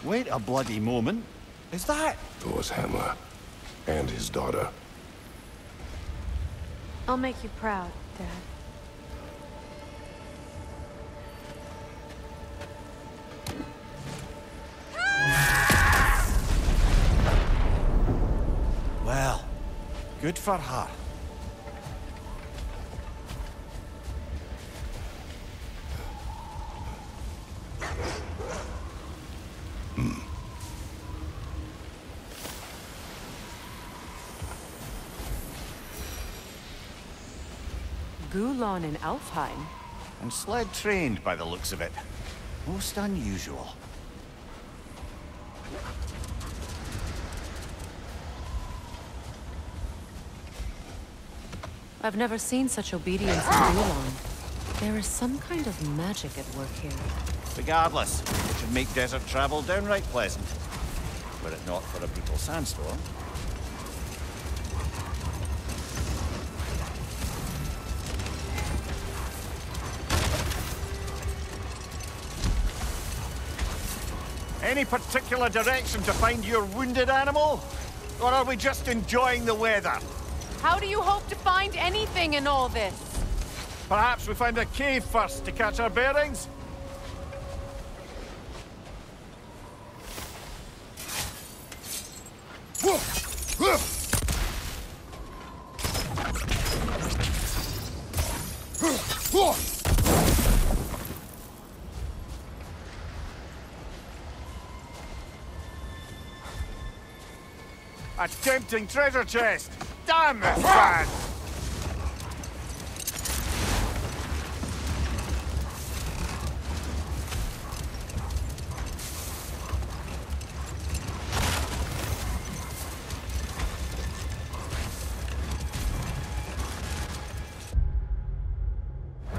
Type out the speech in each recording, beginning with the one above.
Wait a bloody moment. Is that? Thor's hammer. And his daughter. I'll make you proud, Dad. Well, good for her. Gulon in Alfheim? And sled trained by the looks of it. Most unusual. I've never seen such obedience in Gulon. There is some kind of magic at work here. Regardless, it should make desert travel downright pleasant. Were it not for a brutal sandstorm. Any particular direction to find your wounded animal? Or are we just enjoying the weather? How do you hope to find anything in all this? Perhaps we find a cave first to catch our bearings? A tempting treasure chest! Damn this bad!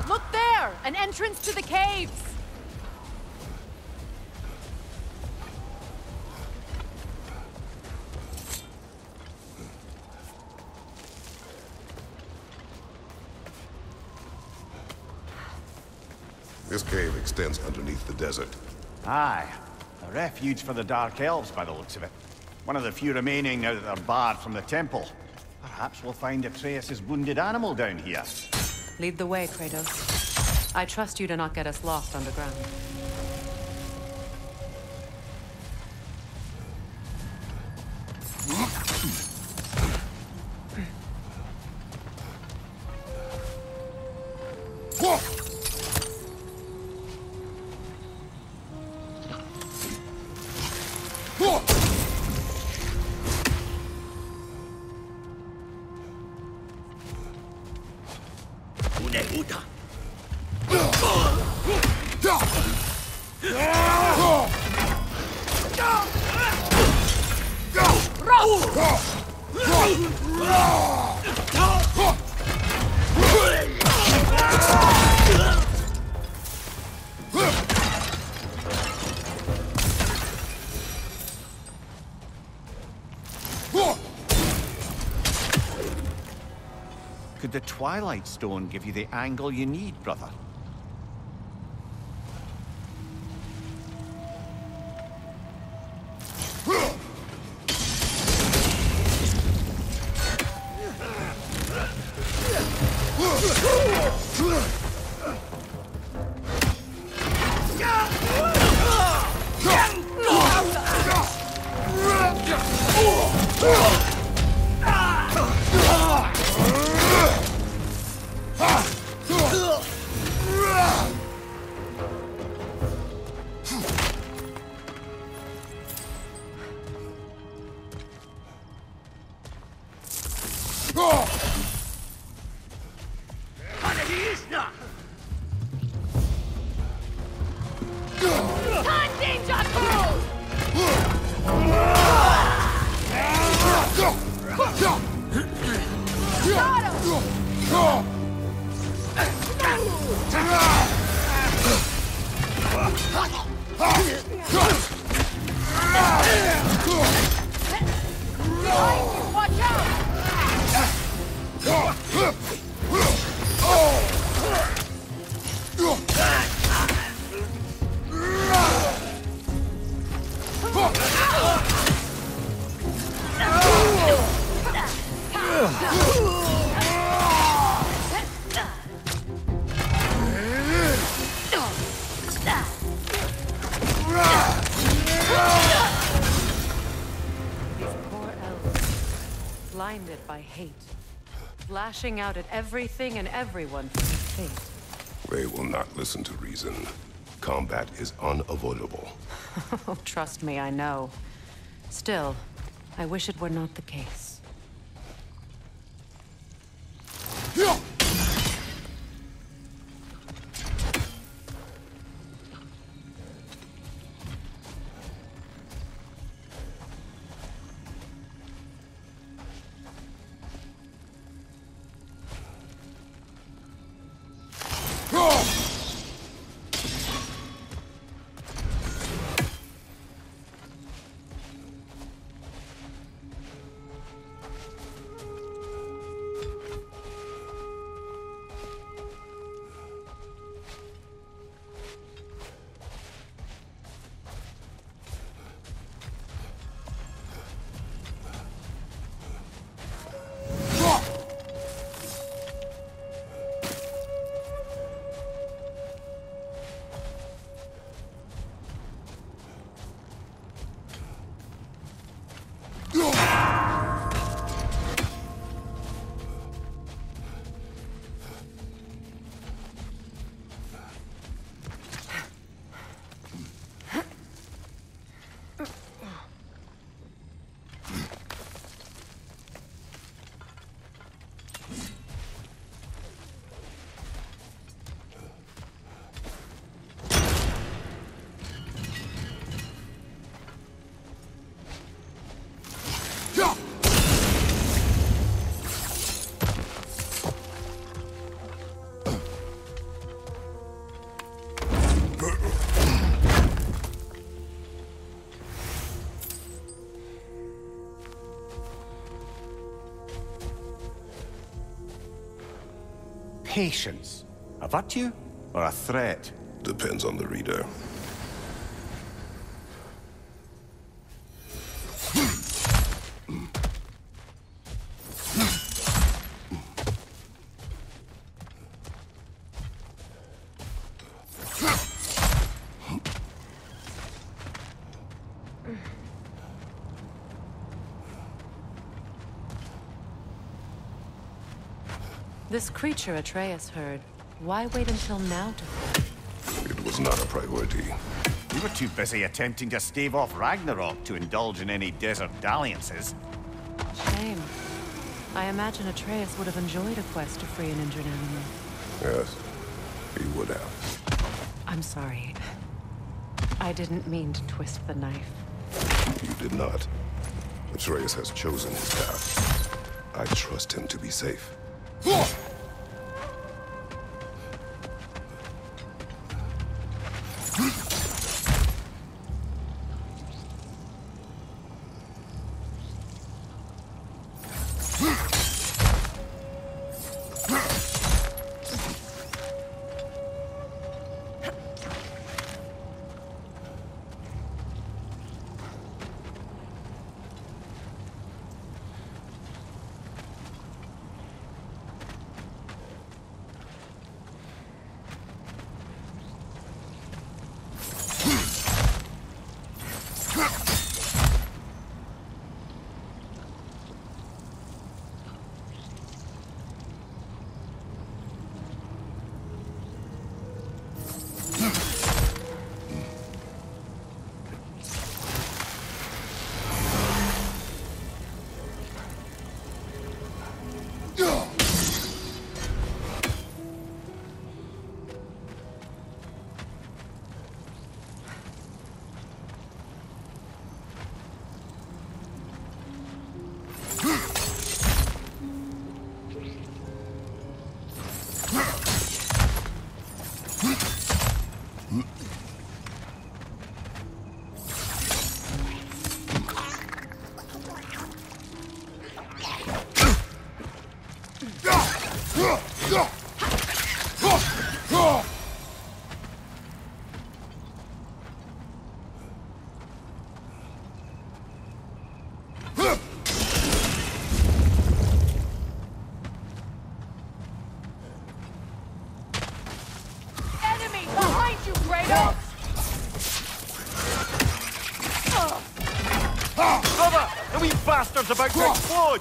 Look there! An entrance to the caves! This cave extends underneath the desert. Aye. A refuge for the Dark Elves by the looks of it. One of the few remaining now that they're barred from the temple. Perhaps we'll find Atreus' wounded animal down here. Lead the way, Kratos. I trust you to not get us lost underground. Could the Twilight Stone give you the angle you need, brother? blinded by hate, lashing out at everything and everyone for his fate. They will not listen to reason. Combat is unavoidable. Oh, trust me, I know. Still, I wish it were not the case. Patience. A virtue or a threat? Depends on the reader. This creature Atreus heard, why wait until now to fight? It was not a priority. We were too busy attempting to stave off Ragnarok to indulge in any desert dalliances. Shame. I imagine Atreus would have enjoyed a quest to free an injured animal. Yes, he would have. I'm sorry. I didn't mean to twist the knife. You did not. Atreus has chosen his path. I trust him to be safe. Brother! The wee bastard's about to explode!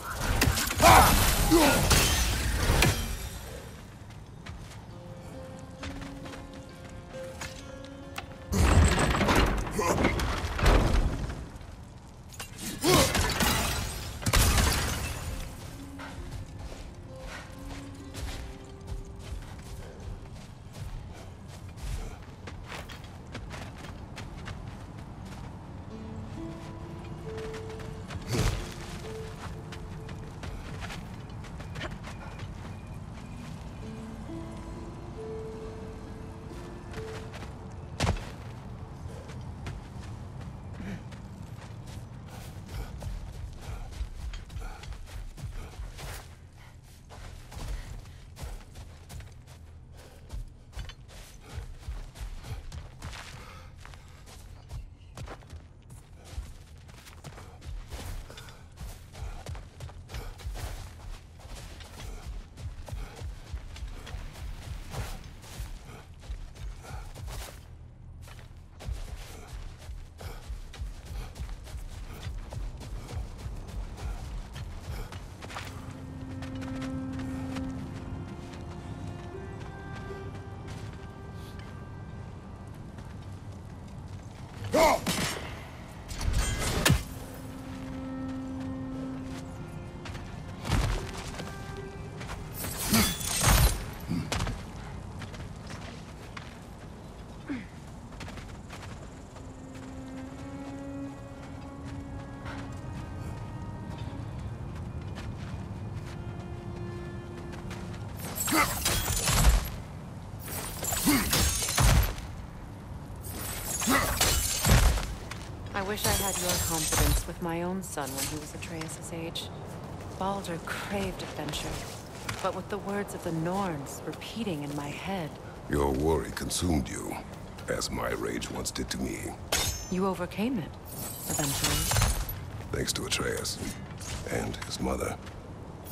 I wish I had your confidence with my own son when he was Atreus' age. Baldur craved adventure, but with the words of the Norns repeating in my head. Your worry consumed you, as my rage once did to me. You overcame it, eventually. Thanks to Atreus. And his mother.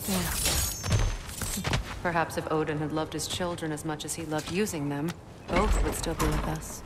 Yeah. Perhaps if Odin had loved his children as much as he loved using them, both would still be with us.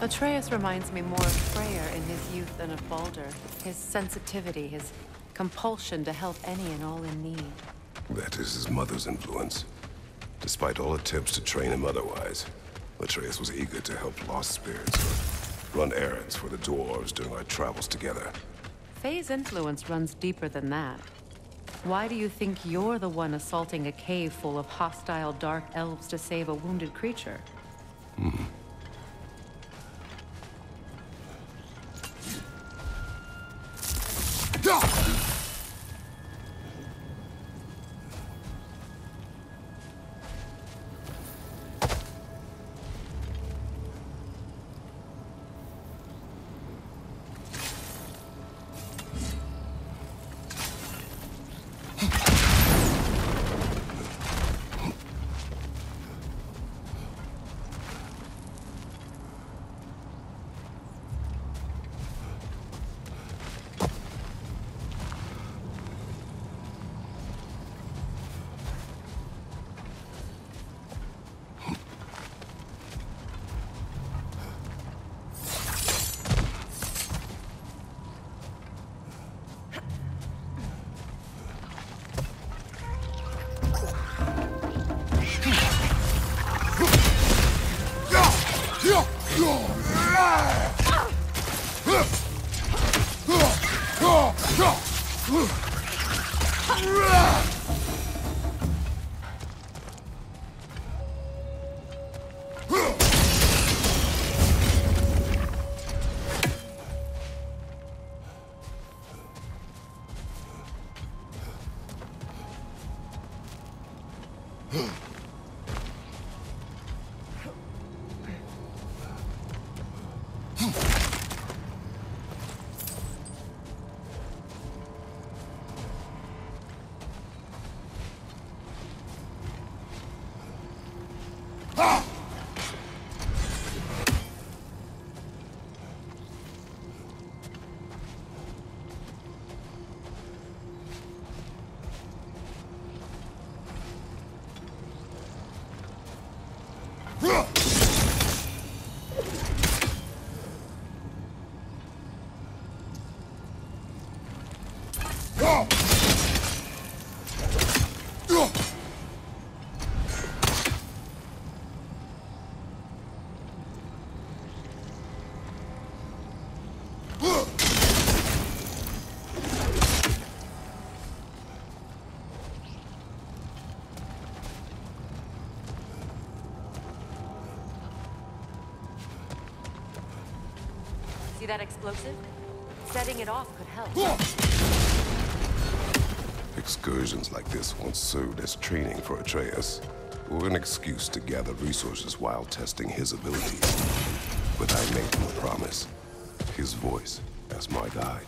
Atreus reminds me more of Freyr in his youth than of Baldur. His sensitivity, his compulsion to help any and all in need. That is his mother's influence. Despite all attempts to train him otherwise, Atreus was eager to help lost spirits, or run errands for the dwarves during our travels together. Faye's influence runs deeper than that. Why do you think you're the one assaulting a cave full of hostile dark elves to save a wounded creature? See that explosive? Setting it off could help. Excursions like this once served as training for Atreus, or an excuse to gather resources while testing his abilities. But I made him a promise. His voice as my guide.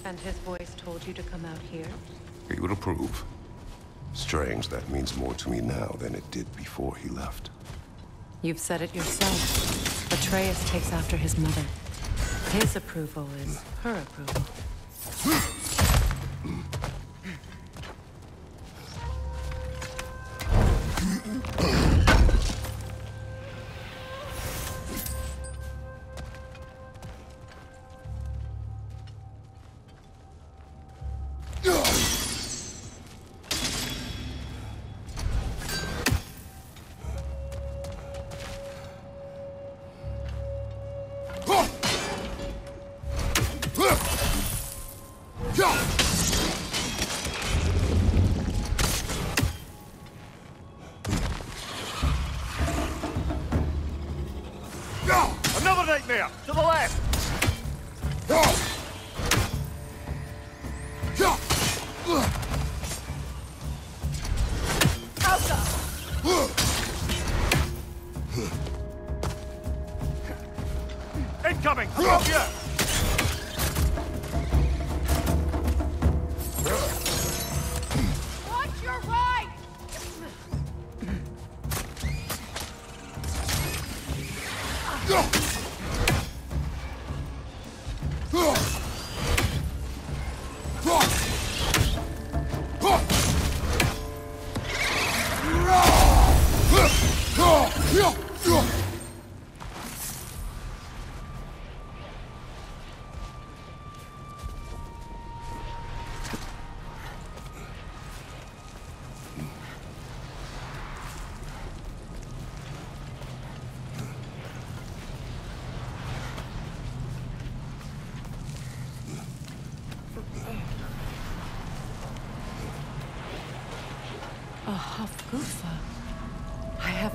And his voice told you to come out here? He would approve. Strange that means more to me now than it did before he left. You've said it yourself. Atreus takes after his mother. His approval is her approval. Another nightmare! To the left! Incoming! Above you! Watch your right!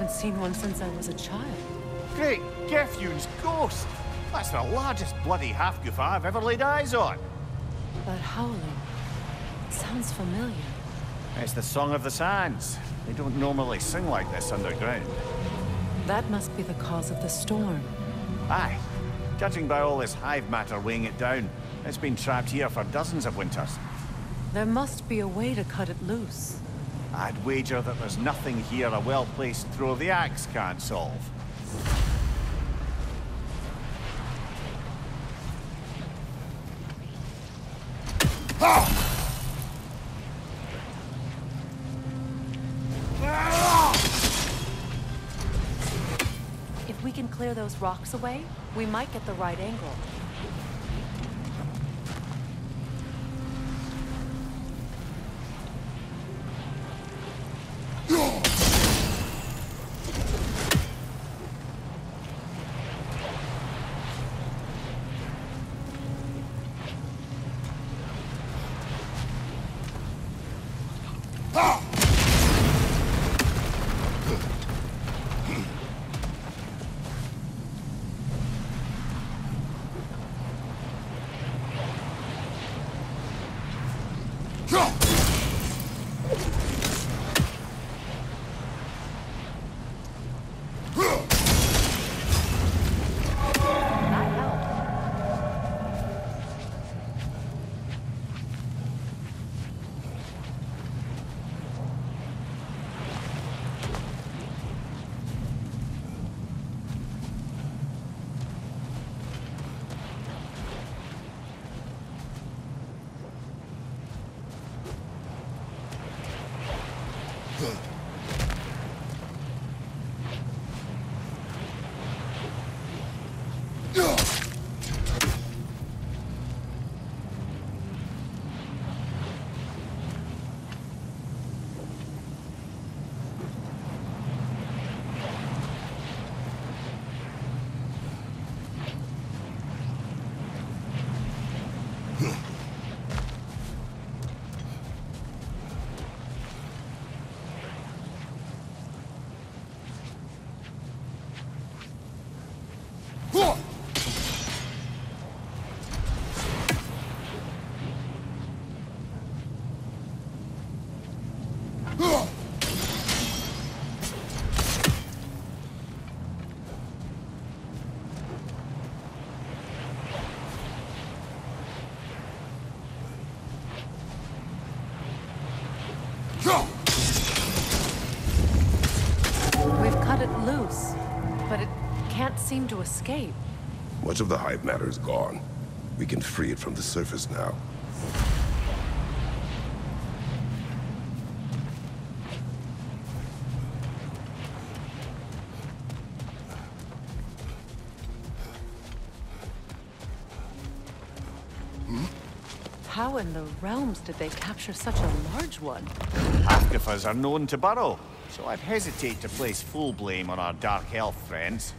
haven't seen one since I was a child. Great Gefyun's ghost! That's the largest bloody Hafgufa I've ever laid eyes on. That howling sounds familiar. It's the Song of the Sands. They don't normally sing like this underground. That must be the cause of the storm. Aye. Judging by all this hive matter weighing it down, it's been trapped here for dozens of winters. There must be a way to cut it loose. I'd wager that there's nothing here a well-placed throw of the axe can't solve. If we can clear those rocks away, we might get the right angle. We've cut it loose, but it can't seem to escape. Much of the hive matter is gone. We can free it from the surface now. How in the realms did they capture such a large one? Hafgufas are known to burrow, so I'd hesitate to place full blame on our Dark Elf friends.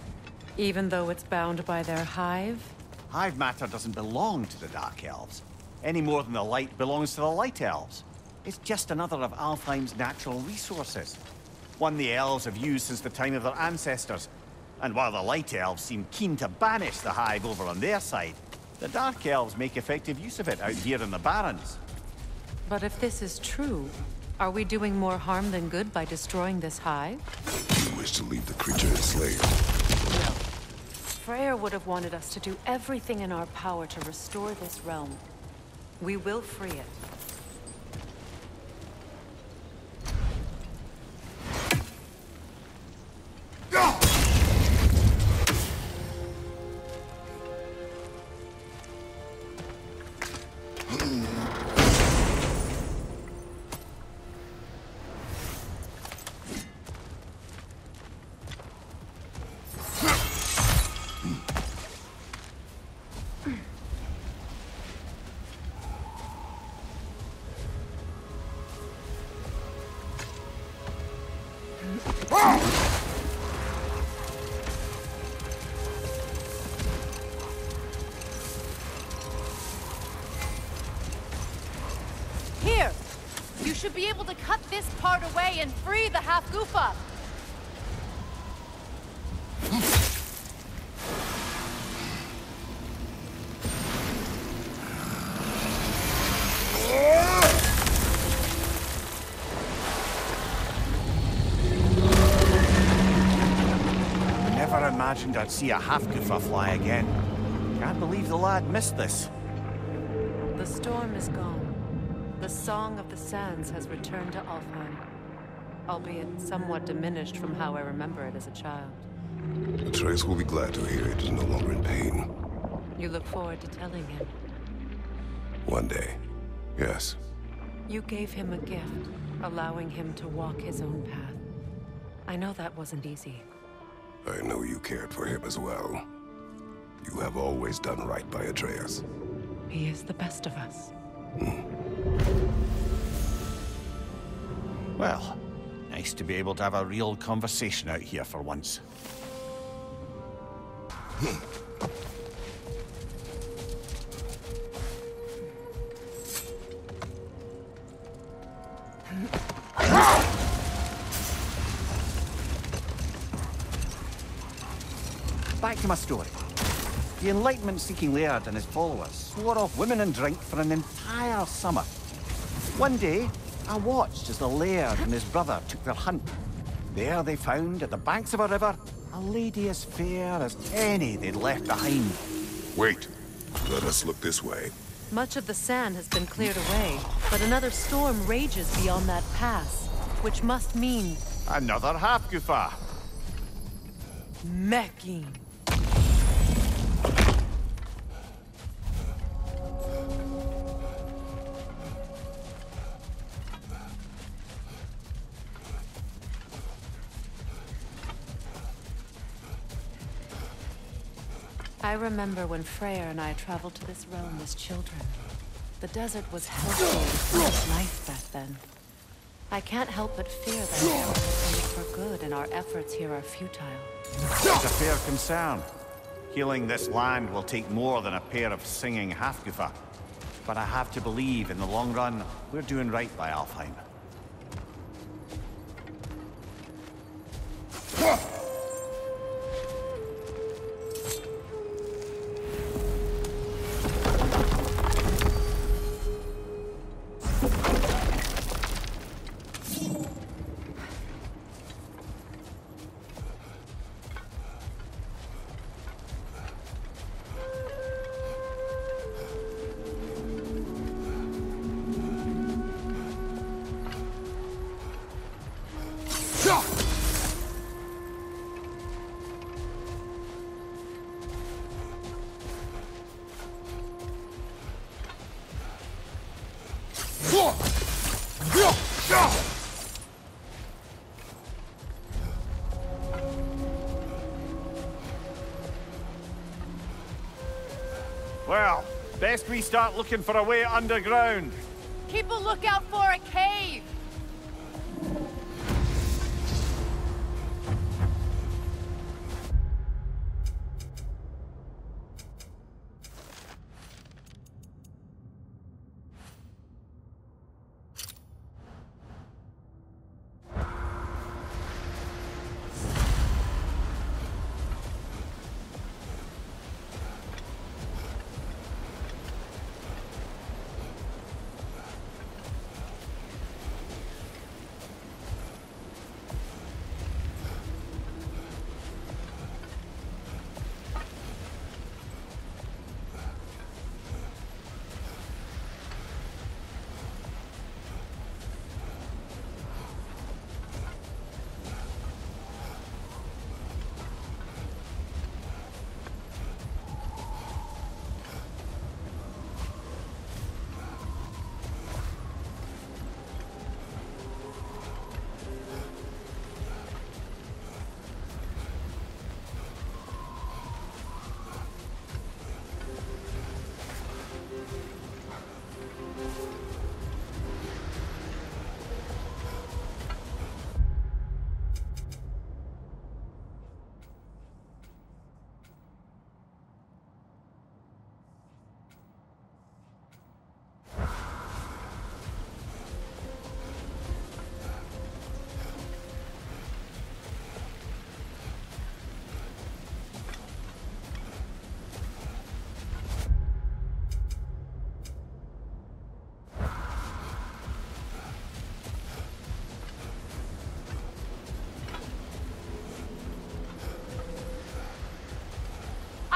Even though it's bound by their hive? Hive matter doesn't belong to the Dark Elves, any more than the light belongs to the Light Elves. It's just another of Alfheim's natural resources. One the elves have used since the time of their ancestors. And while the Light Elves seem keen to banish the hive over on their side, the Dark Elves make effective use of it out here in the Barrens. But if this is true, are we doing more harm than good by destroying this hive? We wish to leave the creature enslaved. No. Freyr would have wanted us to do everything in our power to restore this realm. We will free it. Here! You should be able to cut this part away and free the Hafgufa! imagined I'd see a Hafgufa fly again. Can't believe the lad missed this. The storm is gone. The Song of the Sands has returned to Alfheim, albeit somewhat diminished from how I remember it as a child. Atreus will be glad to hear it is no longer in pain. You look forward to telling him. One day, yes. You gave him a gift, allowing him to walk his own path. I know that wasn't easy. I know you cared for him as well. You have always done right by Atreus. He is the best of us. Well, nice to be able to have a real conversation out here for once. Back to my story. The Enlightenment-seeking Laird and his followers swore off women and drink for an entire summer. One day, I watched as the Laird and his brother took their hunt. There they found, at the banks of a river, a lady as fair as any they'd left behind. Wait. Let us look this way. Much of the sand has been cleared away, but another storm rages beyond that pass, which must mean... Another Hafgufa! Mecking. I remember when Freyr and I traveled to this realm as children. The desert was healthy and full of life back then. I can't help but fear that era has ended for good and our efforts here are futile. It's a fair concern. Healing this land will take more than a pair of singing Hafgufa. But I have to believe, in the long run, we're doing right by Alfheim. Well, best we start looking for a way underground. Keep a lookout for a cave!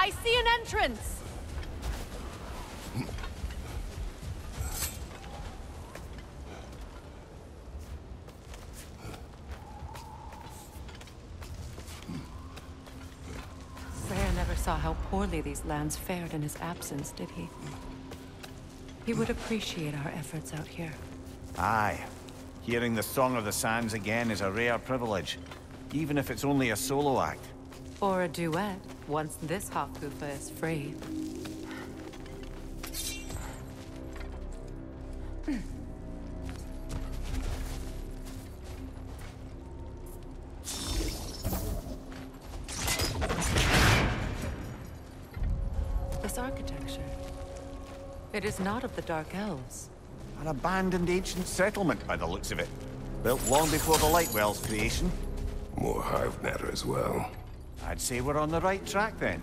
I see an entrance! Freyr never saw how poorly these lands fared in his absence, did he? He would appreciate our efforts out here. Aye. Hearing the Song of the Sands again is a rare privilege, even if it's only a solo act. Or a duet, once this Hafgufa is free. This architecture, it is not of the Dark Elves. An abandoned ancient settlement by the looks of it. Built long before the Lightwell's creation. More hive matter as well. I'd say we're on the right track then.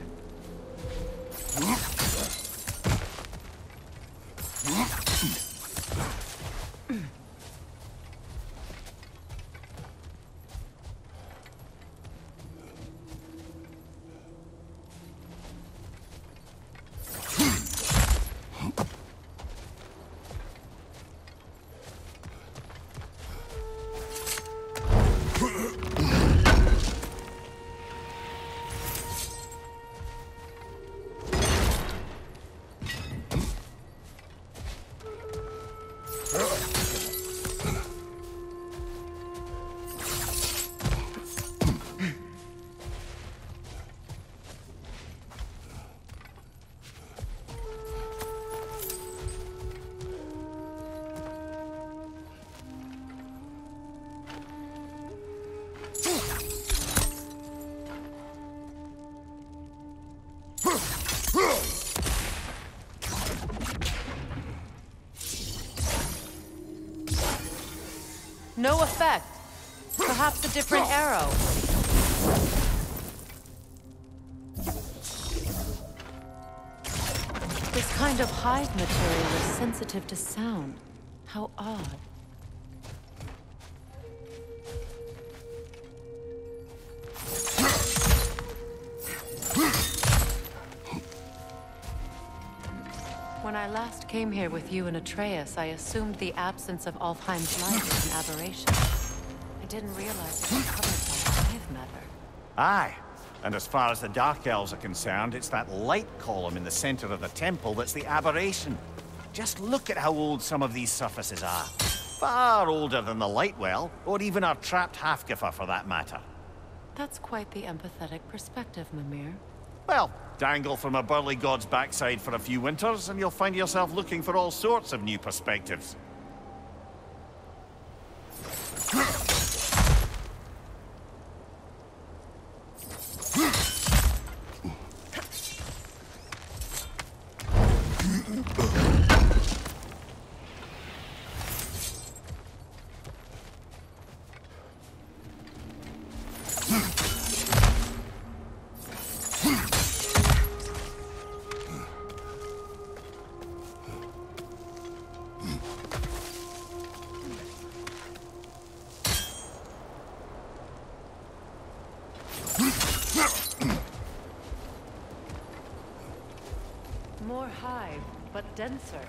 No effect. Perhaps a different arrow. This kind of hive material is sensitive to sound. How odd. When I last came here with you and Atreus, I assumed the absence of Alfheim's light was an aberration. I didn't realize it was covered by hive matter. Aye. And as far as the Dark Elves are concerned, it's that light column in the center of the temple that's the aberration. Just look at how old some of these surfaces are. Far older than the Lightwell, or even our trapped Hafgufa for that matter. That's quite the empathetic perspective, Mimir. Well, dangle from a burly god's backside for a few winters, and you'll find yourself looking for all sorts of new perspectives. More hive, but denser.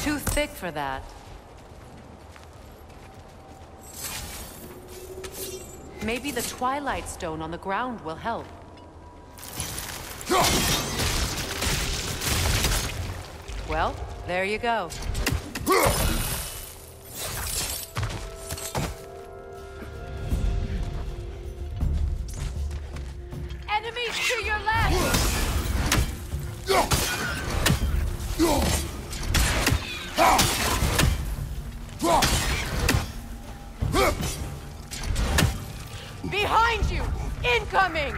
Too thick for that. Maybe the Twilight Stone on the ground will help. Well, there you go. Enemies to your left! Behind you! Incoming!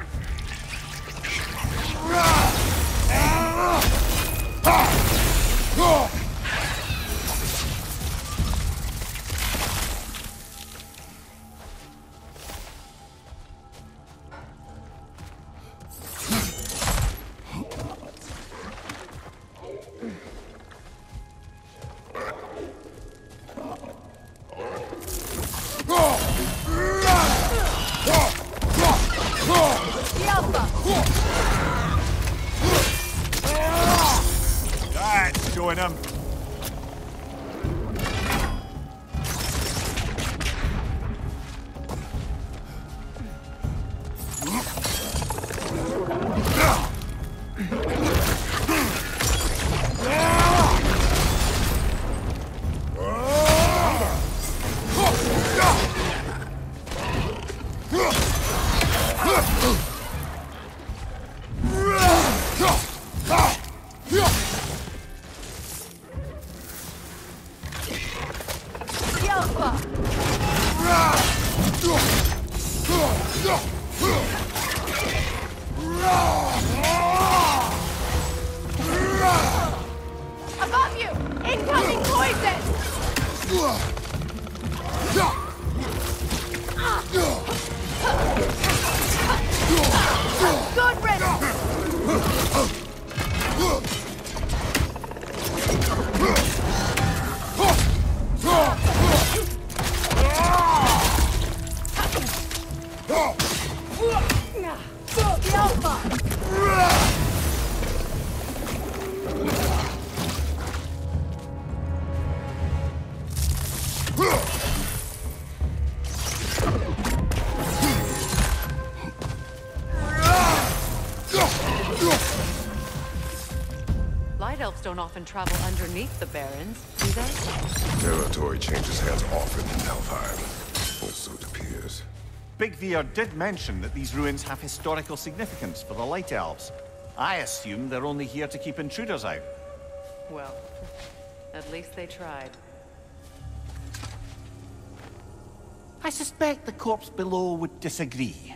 Above you! Incoming poison! Good riddance! Light elves don't often travel underneath the barrens, do they? Territory changes hands often in Helheim. Or so it appears. Big Veer did mention that these ruins have historical significance for the Light Elves. I assume they're only here to keep intruders out. Well, at least they tried. I suspect the corpse below would disagree.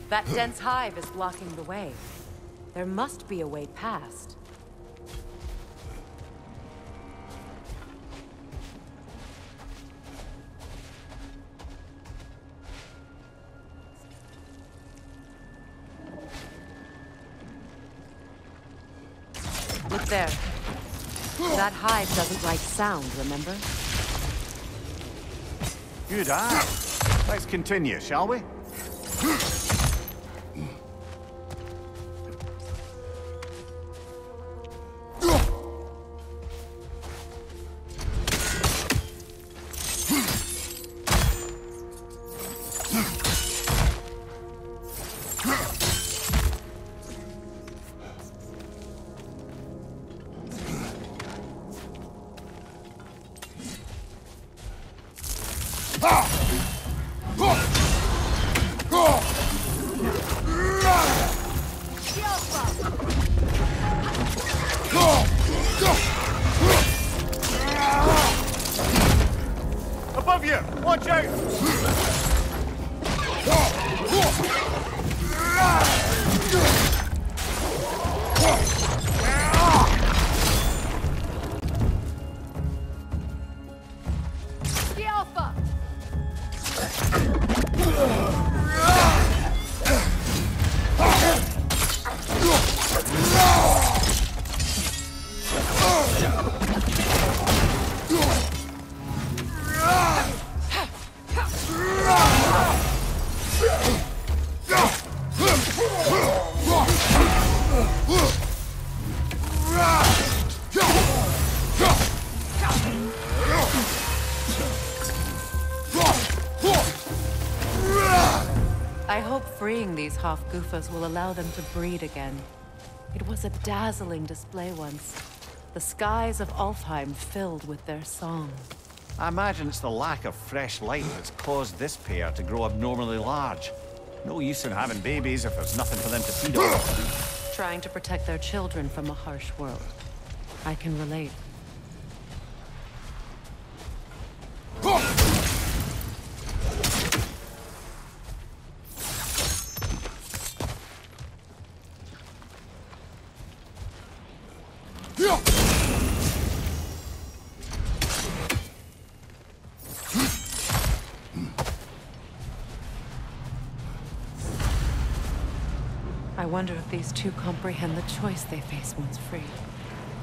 That dense hive is blocking the way. There must be a way past. Look there. That hive doesn't like sound, remember? Good eye. Let's continue, shall we? Above you! Watch out! The Alpha! I hope freeing these Hafgufas will allow them to breed again. It was a dazzling display once. The skies of Alfheim filled with their song. I imagine it's the lack of fresh light that's caused this pair to grow abnormally large. No use in having babies if there's nothing for them to feed on. Trying to protect their children from a harsh world. I can relate. I wonder if these two comprehend the choice they face once free.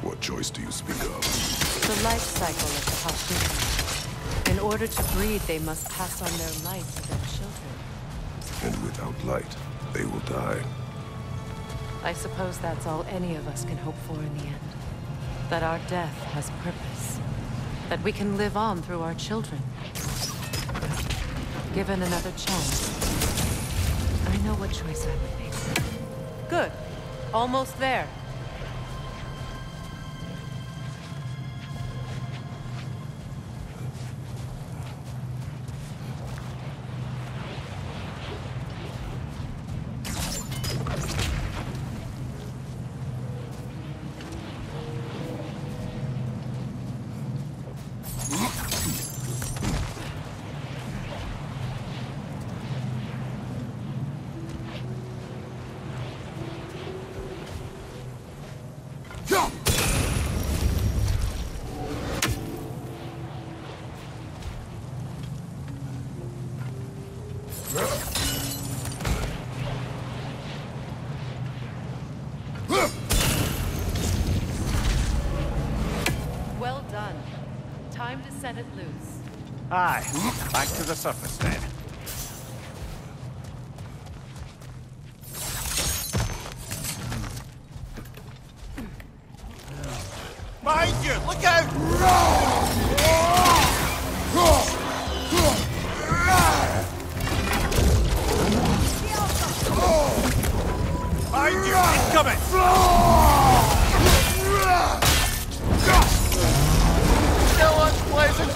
What choice do you speak of? The life cycle of the Hafgufa. In order to breed, they must pass on their light to their children. And without light, they will die. I suppose that's all any of us can hope for in the end. That our death has purpose. That we can live on through our children. Given another chance, I know what choice I would make. Good. Almost there. Well done. Time to set it loose. Aye, back to the surface then. Behind you! Look out! Behind you! Incoming! Still unpleasant!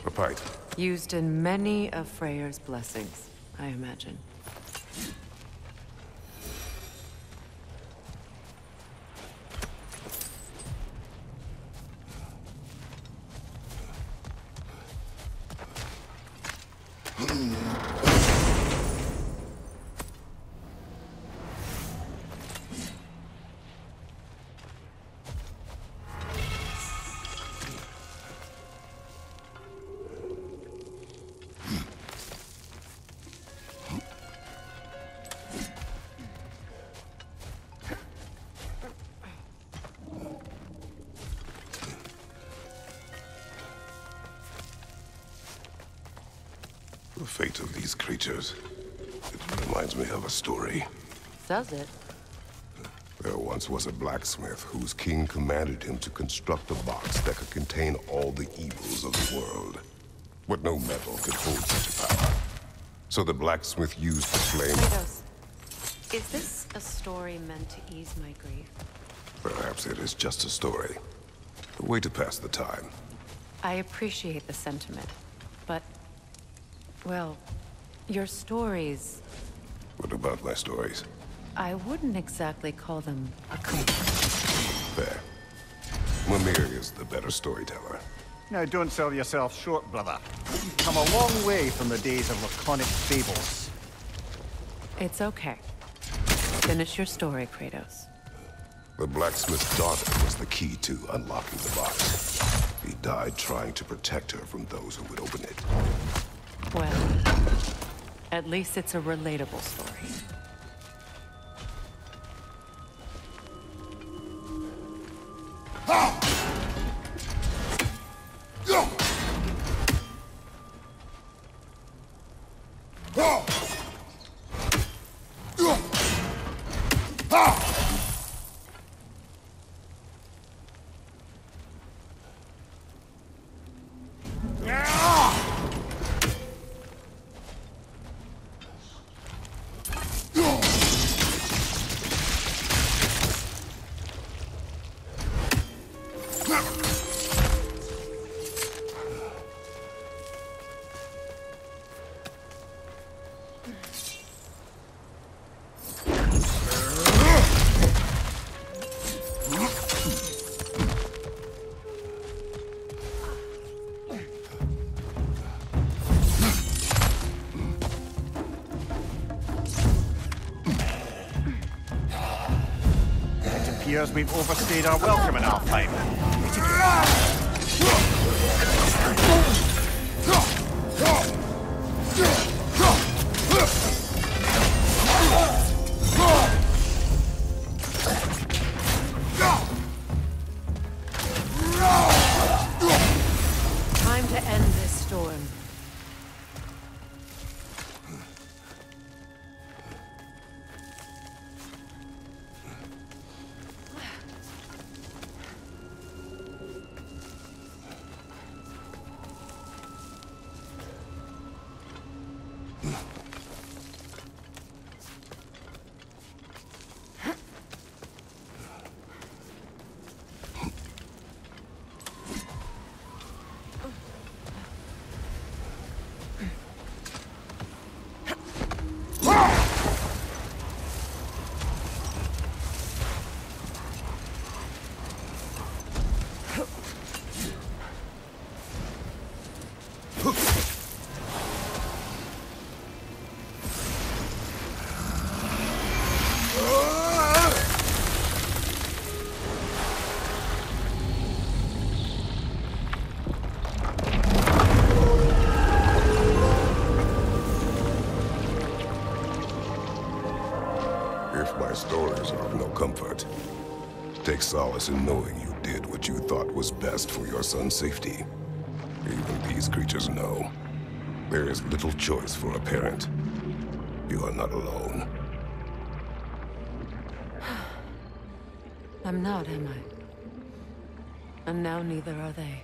A pipe. Used in many of Freyr's blessings, I imagine. The fate of these creatures. It reminds me of a story. Does it? There once was a blacksmith whose king commanded him to construct a box that could contain all the evils of the world. But no metal could hold such a power. So the blacksmith used the flame. Kratos, is this a story meant to ease my grief? Perhaps it is just a story. A way to pass the time. I appreciate the sentiment, but... well, your stories... What about my stories? I wouldn't exactly call them a comfort. Fair. Mimir is the better storyteller. Now, don't sell yourself short, brother. You've come a long way from the days of laconic fables. It's okay. Finish your story, Kratos. The blacksmith's daughter was the key to unlocking the box. He died trying to protect her from those who would open it. Well, at least it's a relatable story. Appears we've overstayed our welcome in Alfheim. Time to end this storm. If my stories are of no comfort, take solace in knowing you did what you thought was best for your son's safety. Even these creatures know. There is little choice for a parent. You are not alone. I'm not, am I? And now neither are they.